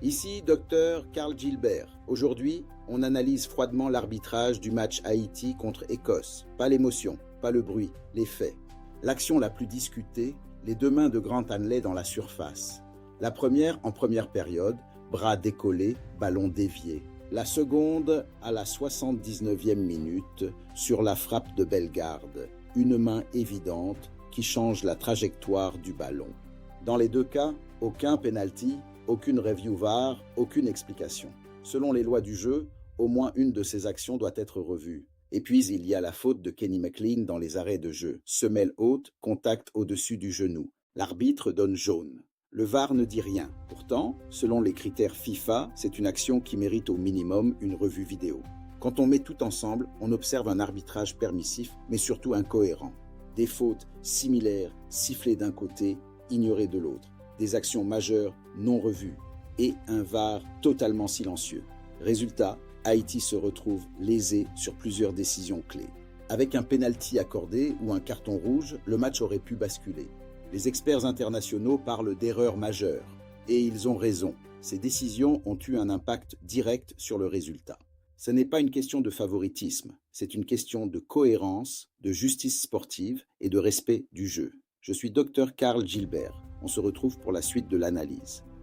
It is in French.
Ici, docteur Karl Gilbert. Aujourd'hui, on analyse froidement l'arbitrage du match Haïti contre Écosse. Pas l'émotion, pas le bruit, les faits. L'action la plus discutée, les deux mains de Grant Hanley dans la surface. La première en première période, bras décollés, ballon dévié. La seconde à la 79e minute, sur la frappe de Bellegarde. Une main évidente qui change la trajectoire du ballon. Dans les deux cas, aucun penalty, aucune review VAR, aucune explication. Selon les lois du jeu, au moins une de ces actions doit être revue. Et puis il y a la faute de Kenny McLean dans les arrêts de jeu. Semelle haute, contact au-dessus du genou. L'arbitre donne jaune. Le VAR ne dit rien. Pourtant, selon les critères FIFA, c'est une action qui mérite au minimum une revue vidéo. Quand on met tout ensemble, on observe un arbitrage permissif, mais surtout incohérent. Des fautes similaires, sifflées d'un côté, ignorées de l'autre. Des actions majeures non revues et un VAR totalement silencieux. Résultat, Haïti se retrouve lésé sur plusieurs décisions clés. Avec un penalty accordé ou un carton rouge, le match aurait pu basculer. Les experts internationaux parlent d'erreurs majeures. Et ils ont raison. Ces décisions ont eu un impact direct sur le résultat. Ce n'est pas une question de favoritisme, c'est une question de cohérence, de justice sportive et de respect du jeu. Je suis Dr Karl Gilbert. On se retrouve pour la suite de l'analyse.